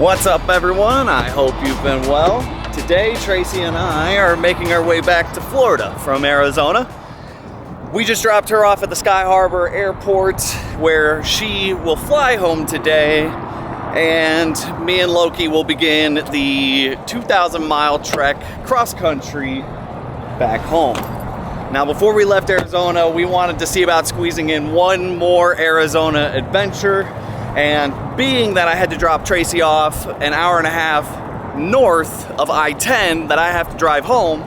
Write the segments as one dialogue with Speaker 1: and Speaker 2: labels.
Speaker 1: What's up, everyone? I hope you've been well. Today, Tracy and I are making our way back to Florida from Arizona. We just dropped her off at the Sky Harbour Airport, where she will fly home today, and me and Loki will begin the 2,000-mile trek cross-country back home. Now, before we left Arizona, we wanted to see about squeezing in one more Arizona adventure. And being that I had to drop Tracy off an hour and a half north of I-10 that I have to drive home,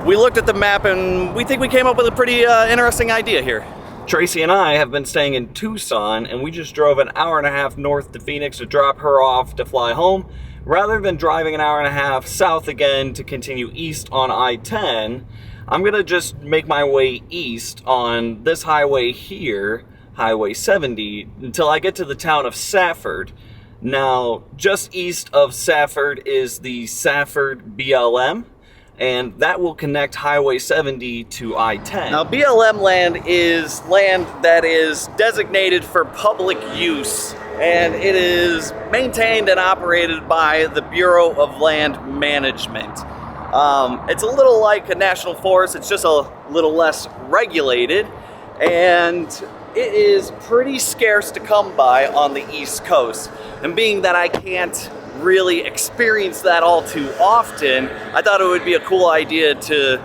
Speaker 1: we looked at the map and we think we came up with a pretty interesting idea here. Tracy and I have been staying in Tucson, and we just drove an hour and a half north to Phoenix to drop her off to fly home. Rather than driving an hour and a half south again to continue east on I-10, I'm gonna just make my way east on this highway here, Highway 70, until I get to the town of Safford. Now, just east of Safford is the Safford BLM, and that will connect Highway 70 to I-10. Now, BLM land is land that is designated for public use, and it is maintained and operated by the Bureau of Land Management. It's a little like a national forest, it's just a little less regulated, and it is pretty scarce to come by on the East Coast. And being that I can't really experience that all too often, I thought it would be a cool idea to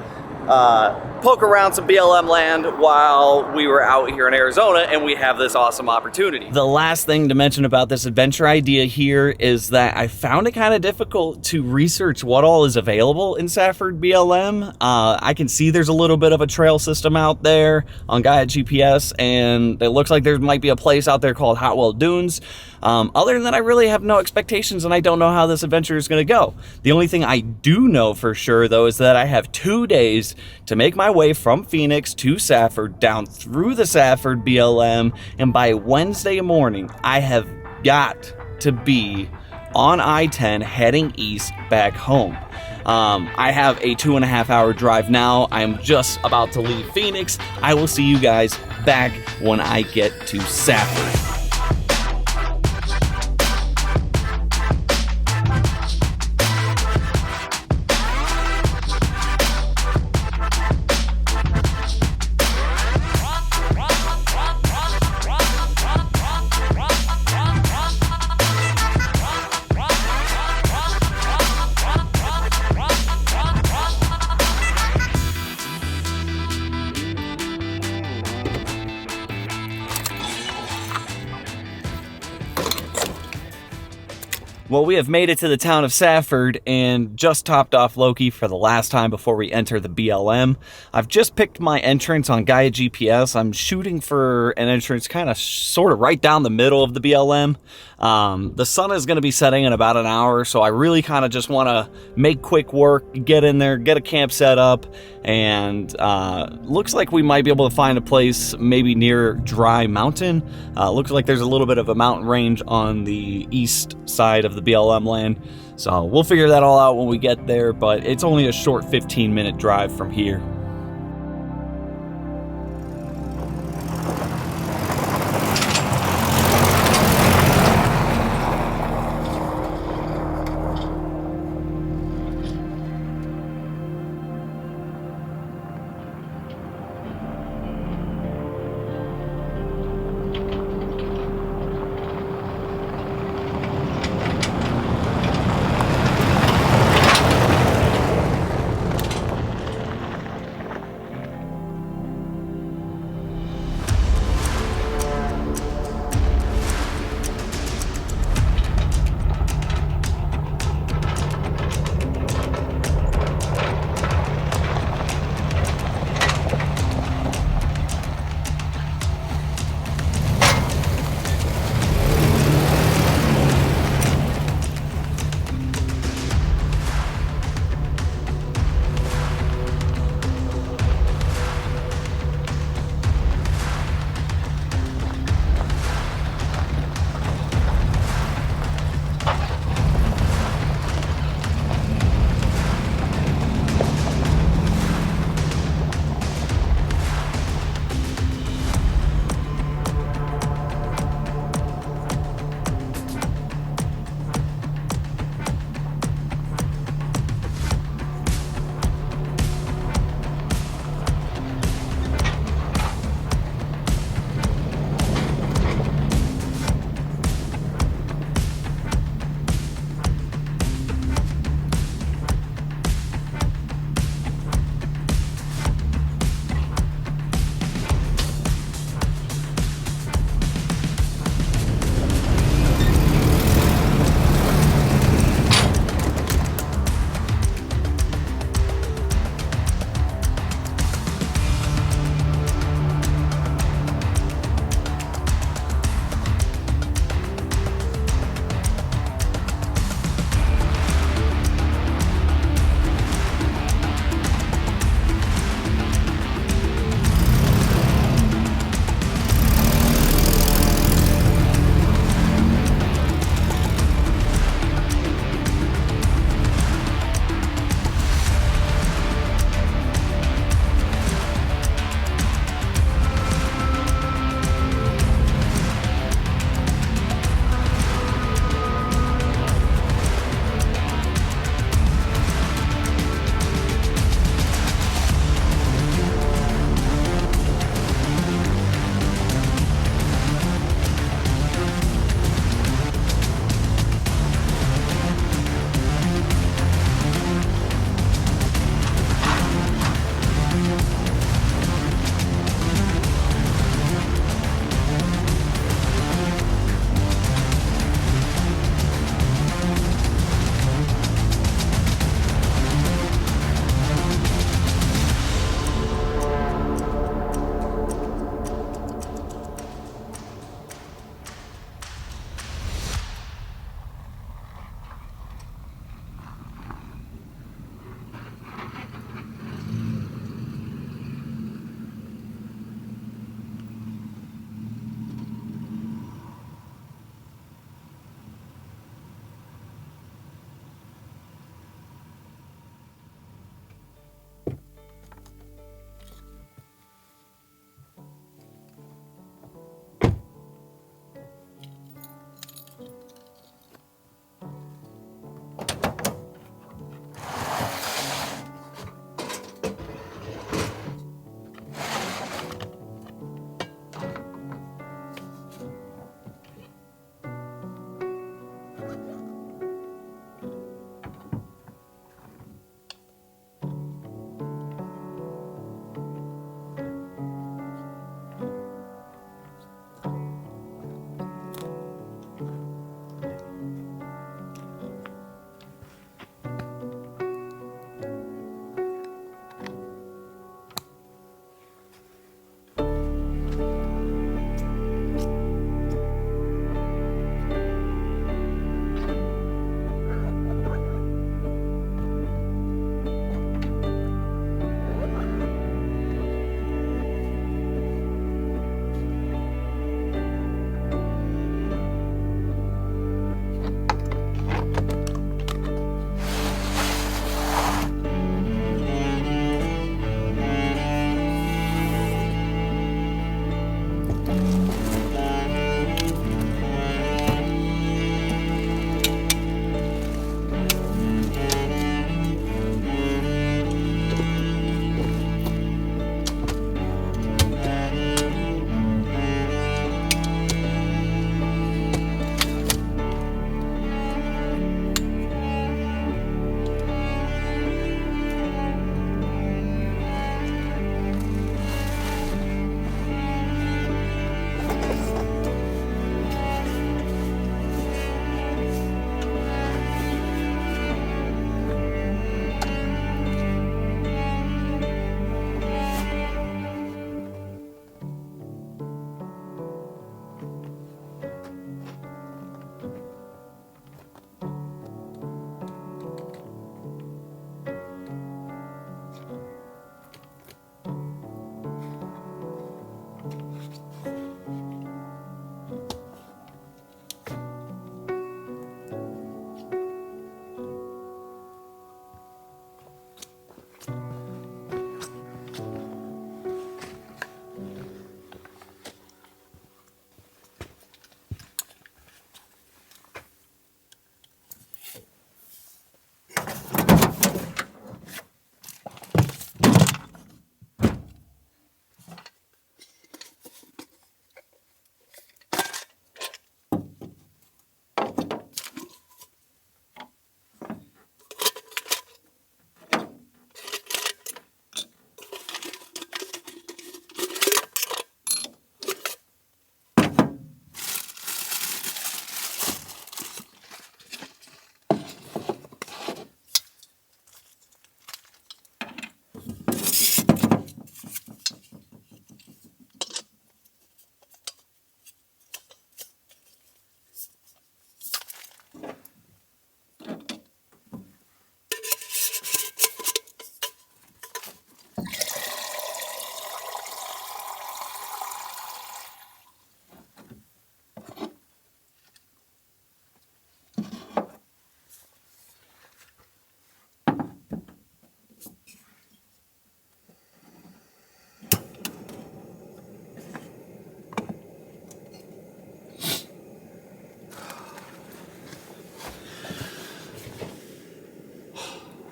Speaker 1: poke around some BLM land while we were out here in Arizona and we have this awesome opportunity. The last thing to mention about this adventure idea here is that I found it kind of difficult to research what all is available in Safford BLM. I can see there's a little bit of a trail system out there on Gaia GPS, and it looks like there might be a place out there called Hotwell Dunes. Other than that, I really have no expectations, and I don't know how this adventure is going to go. The only thing I do know for sure, though, is that I have 2 days to make my way from Phoenix to Safford, down through the Safford BLM, and by Wednesday morning, I have got to be on I-10 heading east back home. I have a 2.5-hour drive now. I'm just about to leave Phoenix. I will see you guys back when I get to Safford. Well, we have made it to the town of Safford and just topped off Loki for the last time before we enter the BLM. I've just picked my entrance on Gaia GPS. I'm shooting for an entrance kind of sort of right down the middle of the BLM. The sun is going to be setting in about an hour, so I really kind of just want to make quick work, get in there, get a camp set up, and looks like we might be able to find a place maybe near Dry Mountain. Looks like there's a little bit of a mountain range on the east side of the BLM land, so we'll figure that all out when we get there, but it's only a short 15-minute drive from here.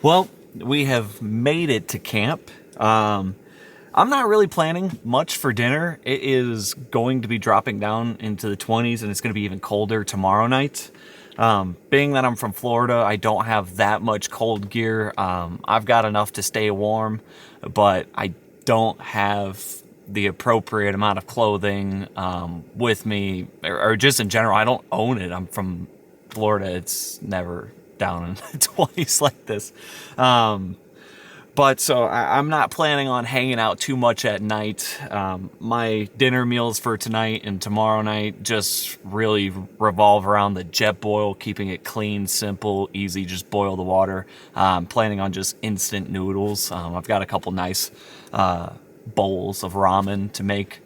Speaker 1: Well, we have made it to camp. I'm not really planning much for dinner. It is going to be dropping down into the 20s, and it's going to be even colder tomorrow night. Being that I'm from Florida, I don't have that much cold gear. I've got enough to stay warm, but I don't have the appropriate amount of clothing with me, or just in general. I don't own it. I'm from Florida. It's never down in the 20s like this. But so I'm not planning on hanging out too much at night. My dinner meals for tonight and tomorrow night just really revolve around the jet boil, keeping it clean, simple, easy, just boil the water. I'm planning on just instant noodles. I've got a couple nice bowls of ramen to make.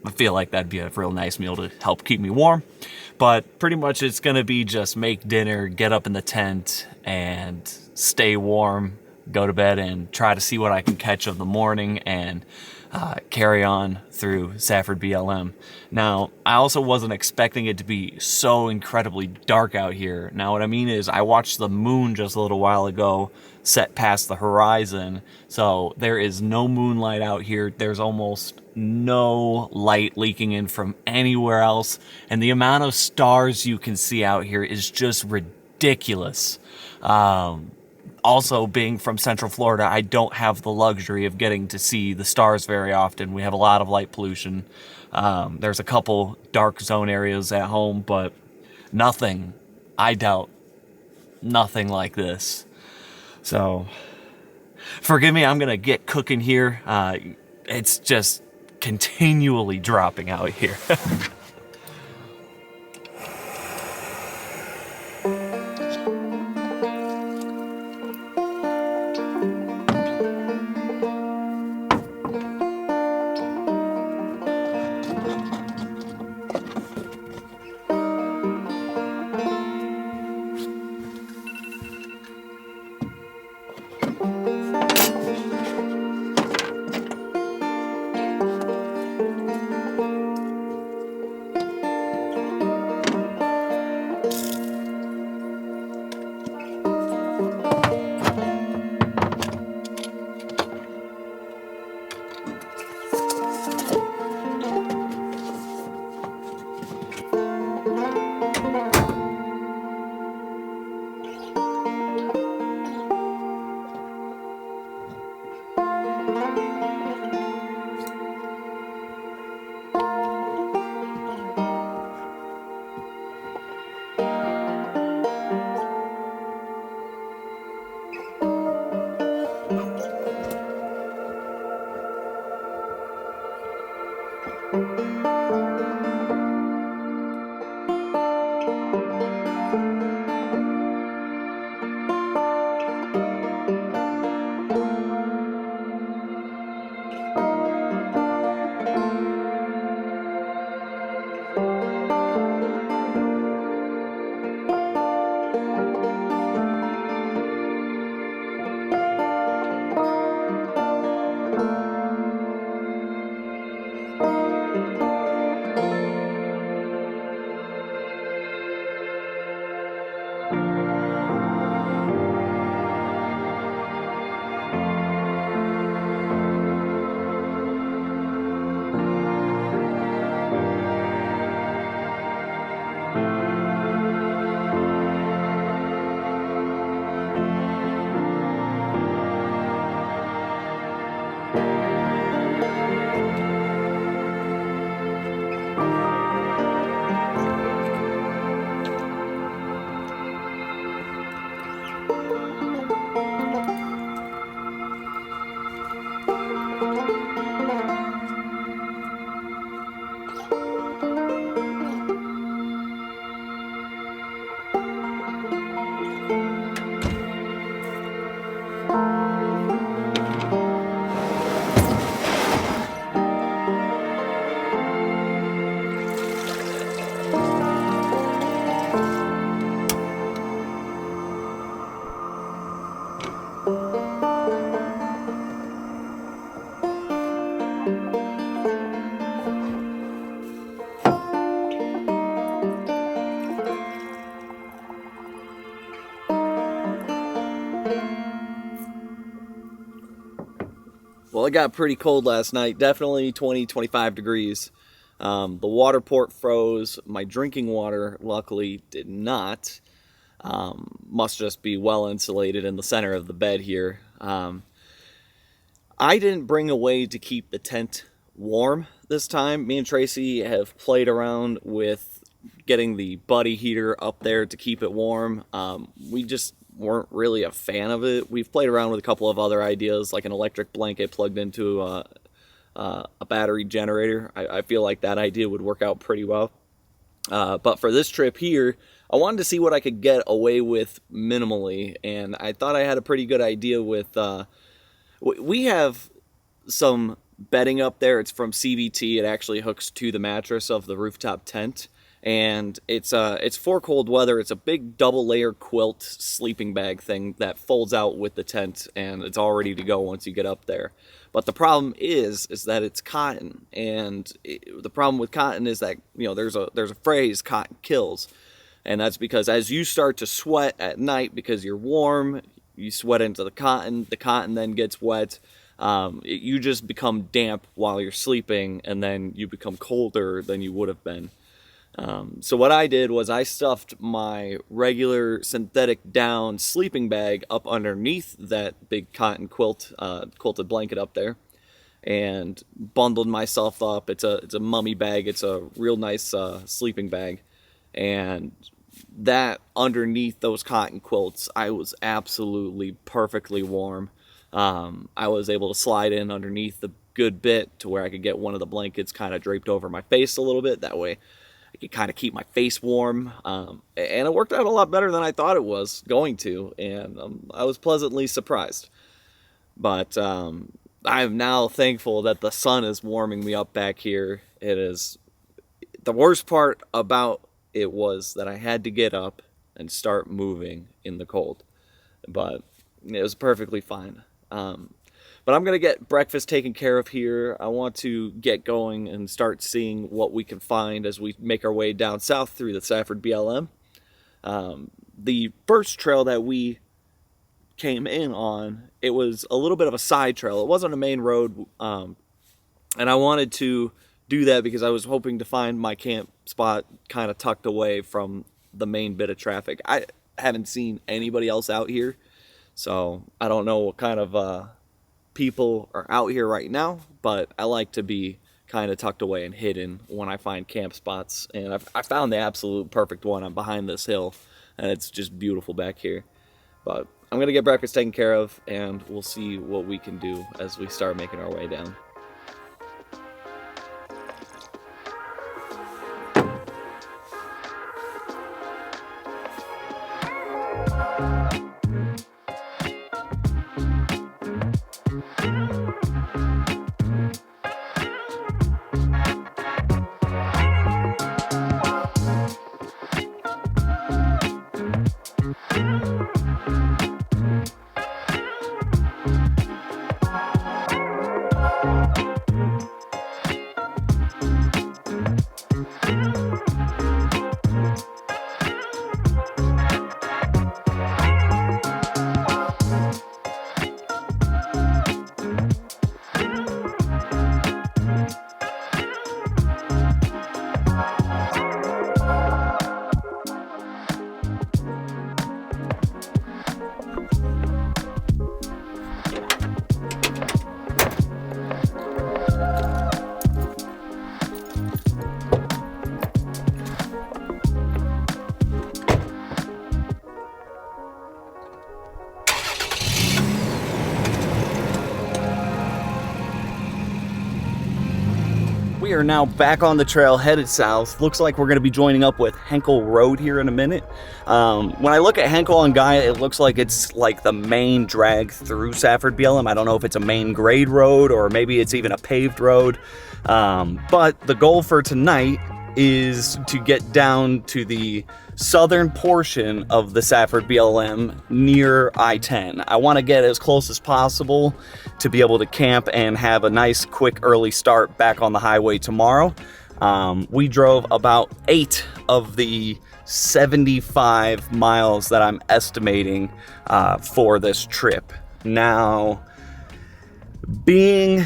Speaker 1: I feel like that'd be a real nice meal to help keep me warm. But pretty much it's going to be just make dinner, get up in the tent, and stay warm, go to bed, and try to see what I can catch of the morning, and carry on through Safford BLM. Now, I also wasn't expecting it to be so incredibly dark out here. Now, what I mean is I watched the moon just a little while ago set past the horizon, so there is no moonlight out here. There's almost no light leaking in from anywhere else, and the amount of stars you can see out here is just ridiculous. Also, being from Central Florida, I don't have the luxury of getting to see the stars very often. We have a lot of light pollution. There's a couple dark zone areas at home, but nothing, I doubt, nothing like this. So, forgive me, I'm going to get cooking here. It's just continually dropping out here. Well, it got pretty cold last night, definitely 20, 25 degrees. The water port froze. My drinking water, luckily, did not. Must just be well insulated in the center of the bed here. I didn't bring a way to keep the tent warm this time. Me and Tracy have played around with getting the buddy heater up there to keep it warm. We just weren't really a fan of it. We've played around with a couple of other ideas, like an electric blanket plugged into a battery generator. I feel like that idea would work out pretty well. But for this trip here, I wanted to see what I could get away with minimally, and I thought I had a pretty good idea with... we have some bedding up there. It's from CVT. It actually hooks to the mattress of the rooftop tent, and it's for cold weather. It's a big double layer quilt sleeping bag thing that folds out with the tent, and it's all ready to go once you get up there. But the problem is that it's cotton, and the problem with cotton is that, you know, there's a phrase, cotton kills, and that's because as you start to sweat at night because you're warm, you sweat into the cotton then gets wet, you just become damp while you're sleeping, and then you become colder than you would have been. So what I did was I stuffed my regular synthetic down sleeping bag up underneath that big cotton quilted blanket up there, and bundled myself up. It's a mummy bag. It's a real nice sleeping bag, and that underneath those cotton quilts, I was absolutely perfectly warm. I was able to slide in underneath the good bit to where I could get one of the blankets kind of draped over my face a little bit. That way I could kind of keep my face warm. And it worked out a lot better than I thought it was going to. And I was pleasantly surprised. But I'm now thankful that the sun is warming me up back here. It is... The worst part about it was that I had to get up and start moving in the cold. But it was perfectly fine. But I'm going to get breakfast taken care of here. I want to get going and start seeing what we can find as we make our way down south through the Safford BLM. The first trail that we came in on, it was a little bit of a side trail. It wasn't a main road, and I wanted to do that because I was hoping to find my camp spot kind of tucked away from the main bit of traffic. I haven't seen anybody else out here, so I don't know what kind of people are out here right now, but I like to be kind of tucked away and hidden when I find camp spots, and I found the absolute perfect one. I'm behind this hill, and it's just beautiful back here. But I'm going to get breakfast taken care of, and we'll see what we can do as we start making our way down. We are now back on the trail, headed south. Looks like we're going to be joining up with Henkel Road here in a minute. When I look at Henkel and Gaia, it looks like it's like the main drag through Safford BLM. I don't know if it's a main grade road or maybe it's even a paved road. But the goal for tonight is to get down to the southern portion of the Safford BLM near I-10. I want to get as close as possible to be able to camp and have a nice quick early start back on the highway tomorrow. We drove about 8 of the 75 miles that I'm estimating for this trip. Now, Being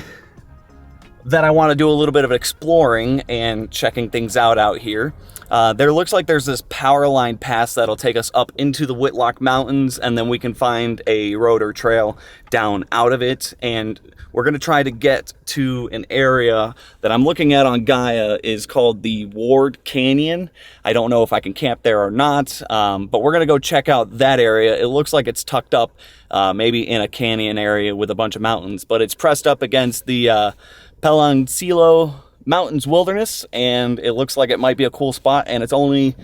Speaker 1: that I want to do a little bit of exploring and checking things out here, there looks like there's this power line pass that'll take us up into the Whitlock Mountains, and then we can find a road or trail down out of it. And we're going to try to get to an area that I'm looking at on Gaia is called the Ward Canyon. I don't know if I can camp there or not, but we're going to go check out that area. It looks like it's tucked up maybe in a canyon area with a bunch of mountains, but it's pressed up against the Peloncillo Mountains Wilderness, and it looks like it might be a cool spot. And it's only,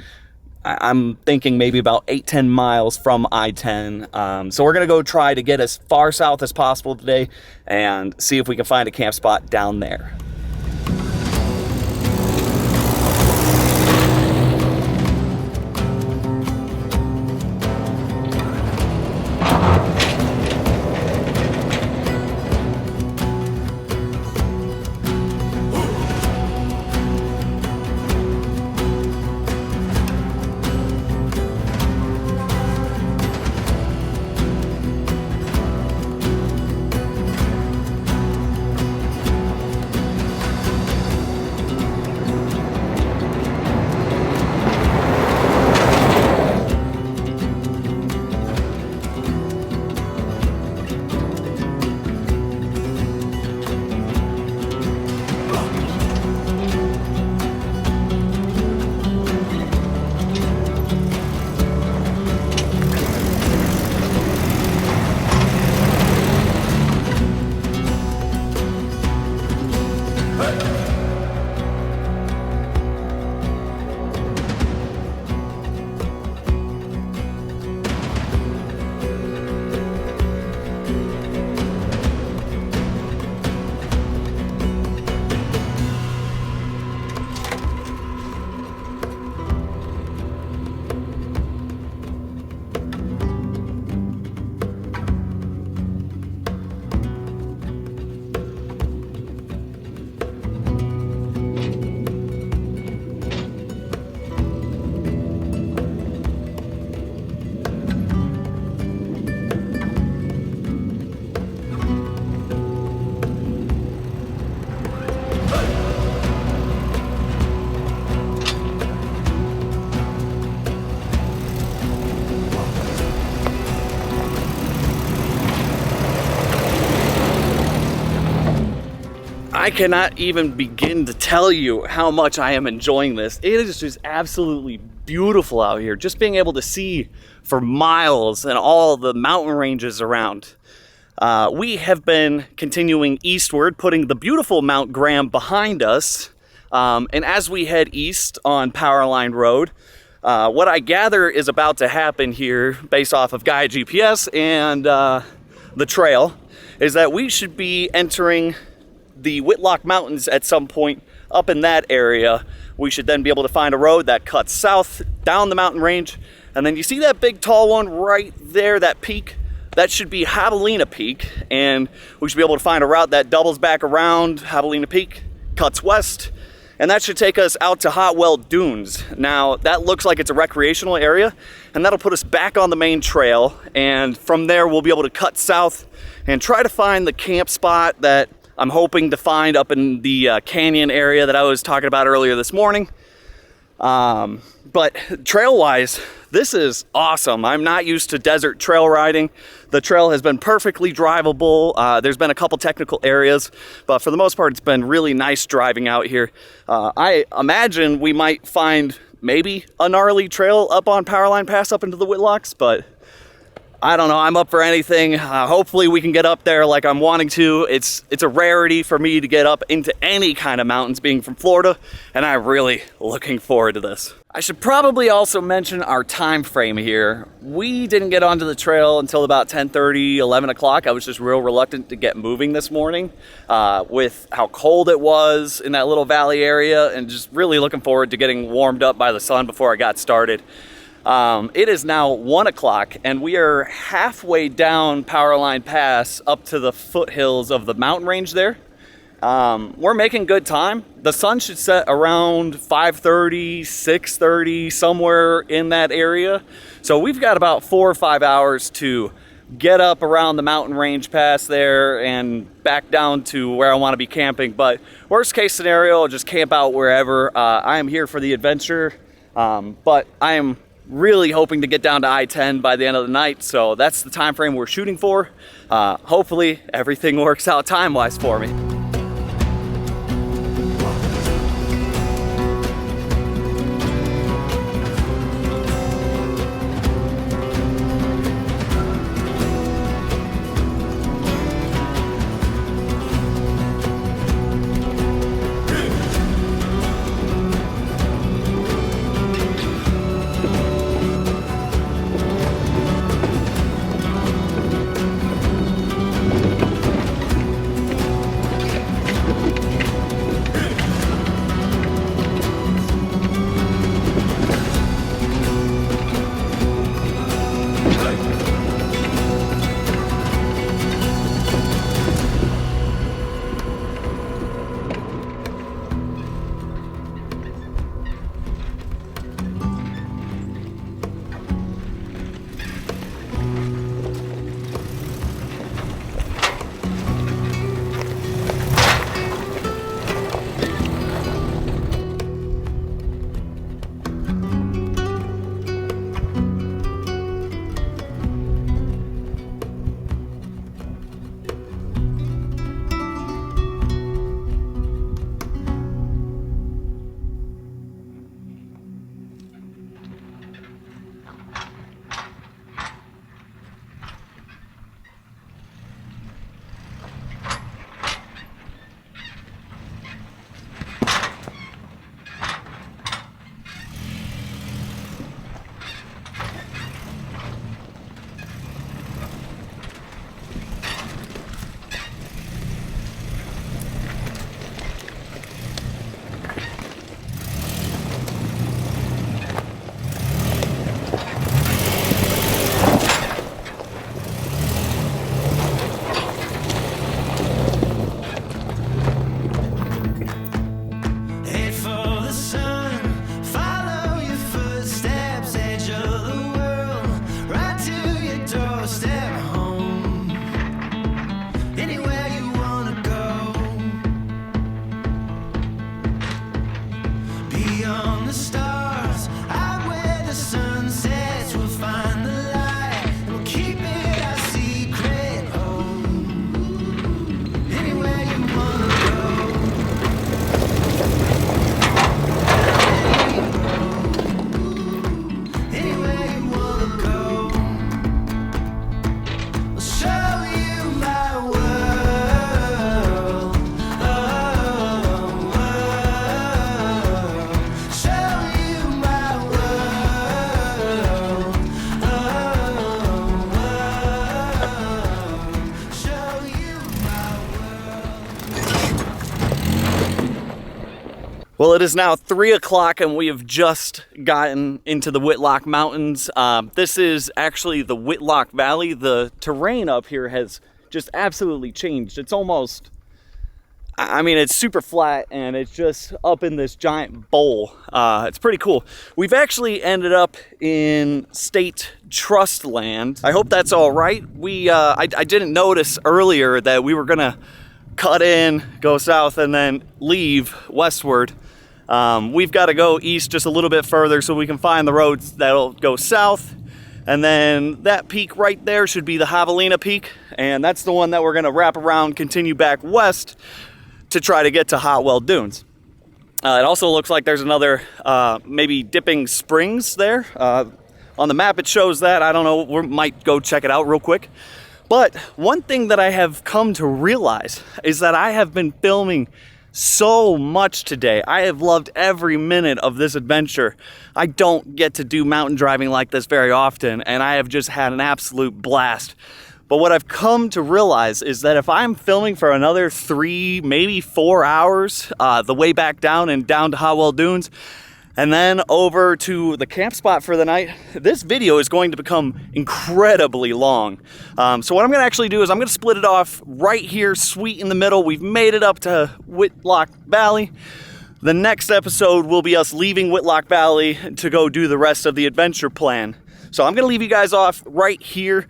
Speaker 1: I'm thinking maybe about 8-10 miles from I-10. So we're gonna go try to get as far south as possible today and see if we can find a camp spot down there. I cannot even begin to tell you how much I am enjoying this. It is just absolutely beautiful out here. Just being able to see for miles and all the mountain ranges around. We have been continuing eastward, putting the beautiful Mount Graham behind us. And as we head east on Powerline Road, what I gather is about to happen here based off of Gaia GPS and the trail is that we should be entering the Whitlock Mountains at some point up in that area. We should then be able to find a road that cuts south down the mountain range. And then you see that big tall one right there, that peak? That should be Javelina Peak. And we should be able to find a route that doubles back around Javelina Peak, cuts west, and that should take us out to Hotwell Dunes. Now, that looks like it's a recreational area, and that'll put us back on the main trail. And from there, we'll be able to cut south and try to find the camp spot that I'm hoping to find up in the canyon area that I was talking about earlier this morning. But trail-wise, this is awesome. I'm not used to desert trail riding. The trail has been perfectly drivable. There's been a couple technical areas, but for the most part, it's been really nice driving out here. I imagine we might find maybe a gnarly trail up on Powerline Pass up into the Whitlocks, but I don't know, I'm up for anything. Hopefully we can get up there like I'm wanting to. It's a rarity for me to get up into any kind of mountains being from Florida, and I'm really looking forward to this. I should probably also mention our time frame here. We didn't get onto the trail until about 10:30, 11 o'clock. I was just real reluctant to get moving this morning with how cold it was in that little valley area, and just really looking forward to getting warmed up by the sun before I got started. It is now 1 o'clock and we are halfway down Powerline Pass up to the foothills of the mountain range there. We're making good time. The sun should set around 5:30, 6:30, somewhere in that area. So we've got about 4 or 5 hours to get up around the mountain range past there and back down to where I want to be camping. But worst case scenario, I'll just camp out wherever. I am here for the adventure, but I am really hoping to get down to I-10 by the end of the night, so that's the time frame we're shooting for. Hopefully everything works out time-wise for me. Well, it is now 3 o'clock and we have just gotten into the Whitlock Mountains. This is actually the Whitlock Valley. The terrain up here has just absolutely changed. It's almost, I mean, it's super flat and it's just up in this giant bowl. It's pretty cool. We've actually ended up in state trust land. I hope that's all right. I didn't notice earlier that we were gonna cut in, go south, and then leave westward. We've got to go east just a little bit further so we can find the roads that'll go south. And then that peak right there should be the Javelina Peak. And that's the one that we're going to wrap around, continue back west to try to get to Hotwell Dunes. It also looks like there's another maybe dipping springs there. On the map it shows that. I don't know, we might go check it out real quick. But one thing that I have come to realize is that I have been filming so much today. I have loved every minute of this adventure. I don't get to do mountain driving like this very often, and I have just had an absolute blast. But what I've come to realize is that if I'm filming for another 3, maybe 4 hours, the way back down and down to Hotwell Dunes, and then over to the camp spot for the night, this video is going to become incredibly long. So what I'm gonna actually do is I'm gonna split it off right here, sweet in the middle. We've made it up to Whitlock Valley. The next episode will be us leaving Whitlock Valley to go do the rest of the adventure plan. So I'm gonna leave you guys off right here.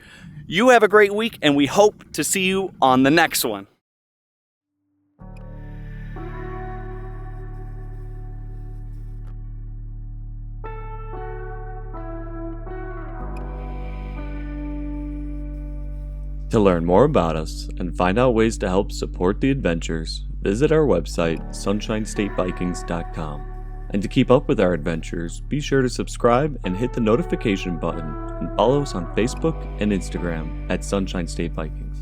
Speaker 1: You have a great week, and we hope to see you on the next one.
Speaker 2: To learn more about us and find out ways to help support the adventures, visit our website, sunshinestatevikings.com. And to keep up with our adventures, be sure to subscribe and hit the notification button, and follow us on Facebook and Instagram at Sunshine State Vikings.